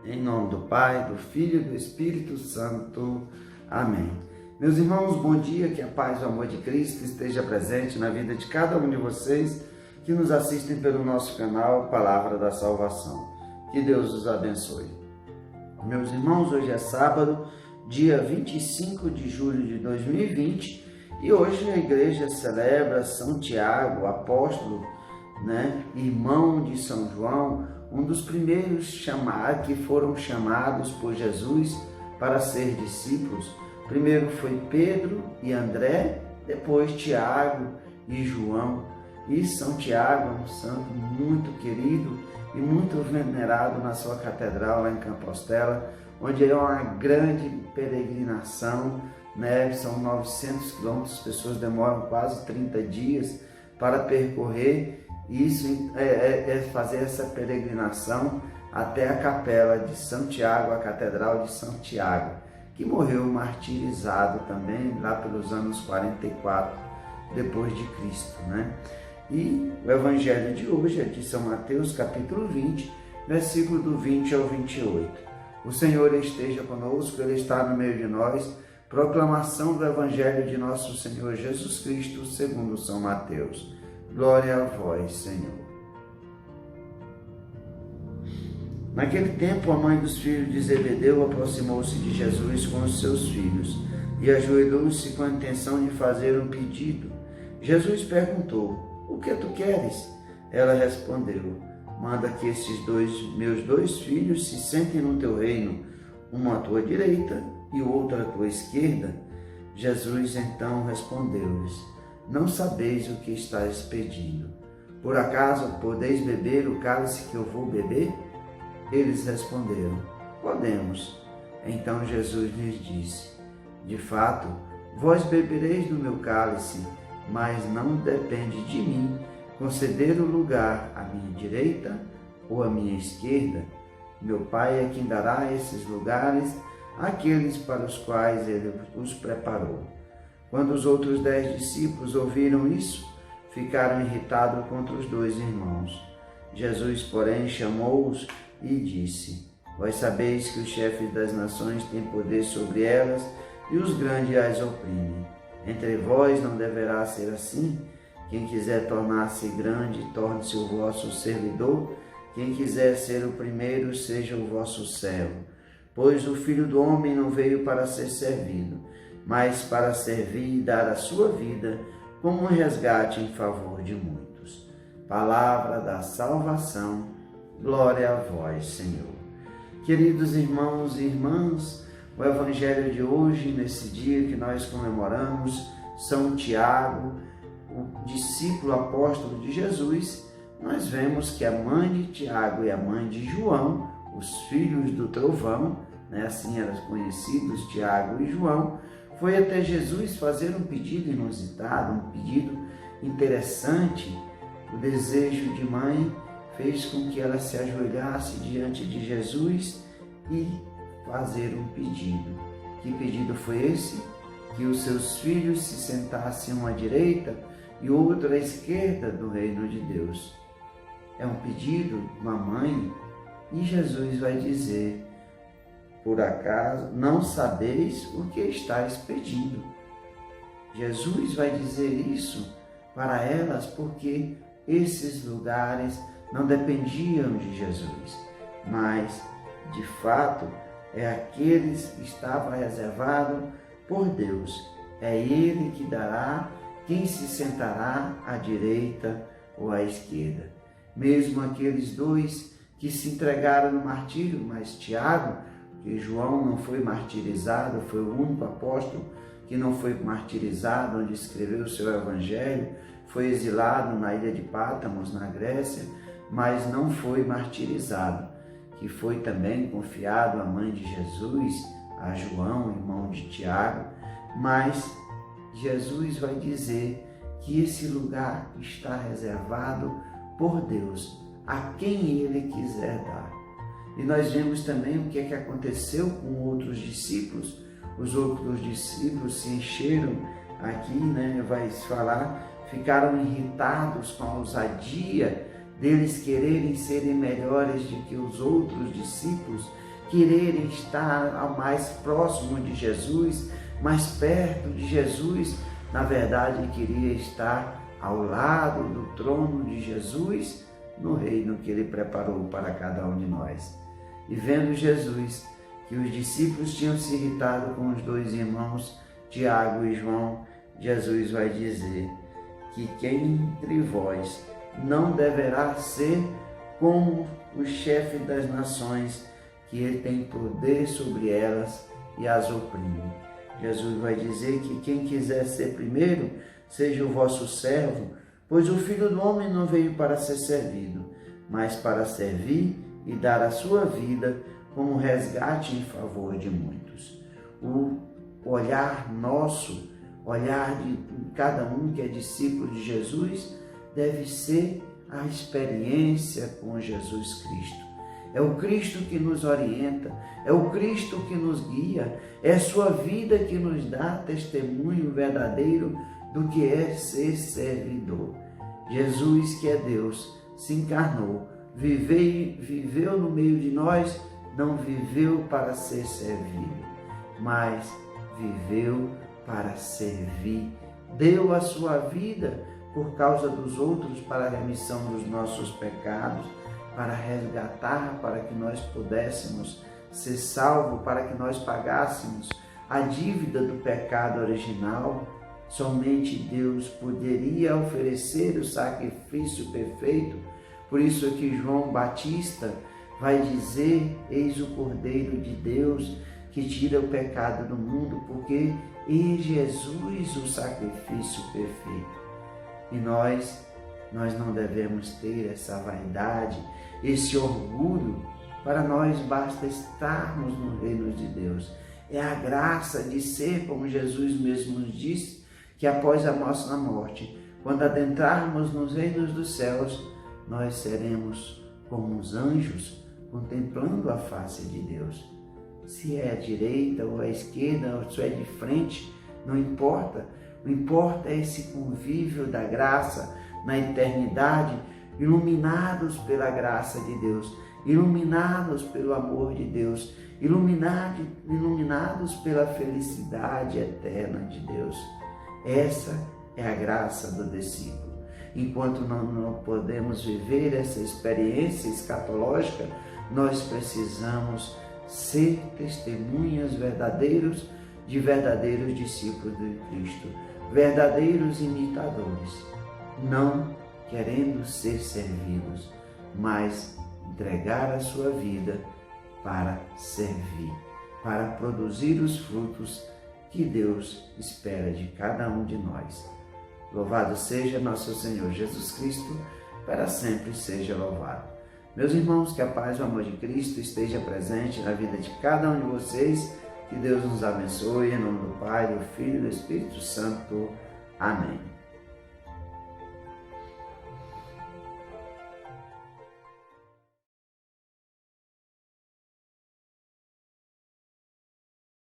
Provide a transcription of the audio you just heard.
Em nome do Pai, do Filho e do Espírito Santo. Amém. Meus irmãos, bom dia, que a paz e o amor de Cristo esteja presente na vida de cada um de vocês que nos assistem pelo nosso canal Palavra da Salvação. Que Deus os abençoe. Meus irmãos, hoje é sábado, dia 25 de julho de 2020, e hoje a igreja celebra São Tiago, apóstolo, irmão de São João, um dos primeiros que foram chamados por Jesus para ser discípulos. Primeiro foi Pedro e André, depois Tiago e João. E São Tiago é um santo muito querido e muito venerado na sua catedral lá em Compostela, onde é uma grande peregrinação, São 900 quilômetros, as pessoas demoram quase 30 dias para percorrer. Isso é fazer essa peregrinação até a capela de São Tiago, a Catedral de São Tiago, que morreu martirizado também lá pelos anos 44 depois de Cristo, E o evangelho de hoje é de São Mateus, capítulo 20, versículo do 20 ao 28. O Senhor esteja conosco, Ele está no meio de nós. Proclamação do evangelho de nosso Senhor Jesus Cristo, segundo São Mateus. Glória a vós, Senhor. Naquele tempo, a mãe dos filhos de Zebedeu aproximou-se de Jesus com os seus filhos e ajoelhou-se com a intenção de fazer um pedido. Jesus perguntou: "O que tu queres?" Ela respondeu: "Manda que esses meus dois filhos se sentem no teu reino, um à tua direita e o outro à tua esquerda." Jesus então respondeu-lhes: "Não sabeis o que estáis pedindo. Por acaso podeis beber o cálice que eu vou beber?" Eles responderam: "Podemos." Então Jesus lhes disse: "De fato, vós bebereis do meu cálice, mas não depende de mim conceder o lugar à minha direita ou à minha esquerda. Meu Pai é quem dará esses lugares àqueles para os quais Ele os preparou." Quando os outros 10 discípulos ouviram isso, ficaram irritados contra os dois irmãos. Jesus, porém, chamou-os e disse: "Vós sabeis que os chefes das nações têm poder sobre elas e os grandes as oprimem. Entre vós não deverá ser assim. Quem quiser tornar-se grande, torne-se o vosso servidor. Quem quiser ser o primeiro, seja o vosso servo. Pois o Filho do Homem não veio para ser servido, mas para servir e dar a sua vida como um resgate em favor de muitos." Palavra da salvação. Glória a vós, Senhor. Queridos irmãos e irmãs, o evangelho de hoje, nesse dia que nós comemoramos São Tiago, o discípulo apóstolo de Jesus, nós vemos que a mãe de Tiago e a mãe de João, os filhos do trovão, assim eram conhecidos, Tiago e João, foi até Jesus fazer um pedido inusitado, um pedido interessante. O desejo de mãe fez com que ela se ajoelhasse diante de Jesus e fazer um pedido. Que pedido foi esse? Que os seus filhos se sentassem um à direita e outro à esquerda do reino de Deus. É um pedido de uma mãe e Jesus vai dizer: "Por acaso não sabeis o que estáis pedindo?" Jesus vai dizer isso para elas porque esses lugares não dependiam de Jesus, mas, de fato, é aqueles que estava reservado por Deus. É Ele que dará quem se sentará à direita ou à esquerda. Mesmo aqueles dois que se entregaram no martírio, mas Tiago, que João não foi martirizado, foi o único apóstolo que não foi martirizado, onde escreveu o seu evangelho, foi exilado na ilha de Pátamos, na Grécia, mas não foi martirizado, que foi também confiado à mãe de Jesus, a João, irmão de Tiago, mas Jesus vai dizer que esse lugar está reservado por Deus, a quem Ele quiser dar. E nós vemos também o que é que aconteceu com outros discípulos. Os outros discípulos se encheram aqui, vai falar, ficaram irritados com a ousadia deles quererem serem melhores do que os outros discípulos querer estar mais próximo de Jesus, mais perto de Jesus. Na verdade, queria estar ao lado do trono de Jesus, no reino que Ele preparou para cada um de nós. E vendo Jesus que os discípulos tinham se irritado com os dois irmãos, Tiago e João, Jesus vai dizer que quem entre vós não deverá ser como o chefe das nações, que ele tem poder sobre elas e as oprime. Jesus vai dizer que quem quiser ser primeiro, seja o vosso servo, pois o Filho do Homem não veio para ser servido, mas para servir e dar a sua vida como resgate em favor de muitos. O olhar nosso, olhar de cada um que é discípulo de Jesus, deve ser a experiência com Jesus Cristo. É o Cristo que nos orienta, é o Cristo que nos guia, é a sua vida que nos dá testemunho verdadeiro do que é ser servidor. Jesus, que é Deus, se encarnou, viveu no meio de nós, não viveu para ser servido, mas viveu para servir. Deu a sua vida por causa dos outros para a remissão dos nossos pecados, para resgatar, para que nós pudéssemos ser salvos, para que nós pagássemos a dívida do pecado original. Somente Deus poderia oferecer o sacrifício perfeito. Por isso é que João Batista vai dizer: eis o Cordeiro de Deus que tira o pecado do mundo, porque em Jesus o sacrifício perfeito. E nós não devemos ter essa vaidade, esse orgulho. Para nós basta estarmos no reino de Deus. É a graça de ser, como Jesus mesmo nos disse, que após a nossa morte, quando adentrarmos nos reinos dos céus, nós seremos como os anjos, contemplando a face de Deus. Se é à direita ou à esquerda, ou se é de frente, não importa. O que importa é esse convívio da graça na eternidade, iluminados pela graça de Deus, iluminados pelo amor de Deus, iluminados pela felicidade eterna de Deus. Essa é a graça do discípulo. Enquanto não podemos viver essa experiência escatológica, nós precisamos ser testemunhas verdadeiros de verdadeiros discípulos de Cristo, verdadeiros imitadores, não querendo ser servidos, mas entregar a sua vida para servir, para produzir os frutos que Deus espera de cada um de nós. Louvado seja nosso Senhor Jesus Cristo, para sempre seja louvado. Meus irmãos, que a paz e o amor de Cristo esteja presente na vida de cada um de vocês. Que Deus nos abençoe, em nome do Pai, do Filho e do Espírito Santo. Amém.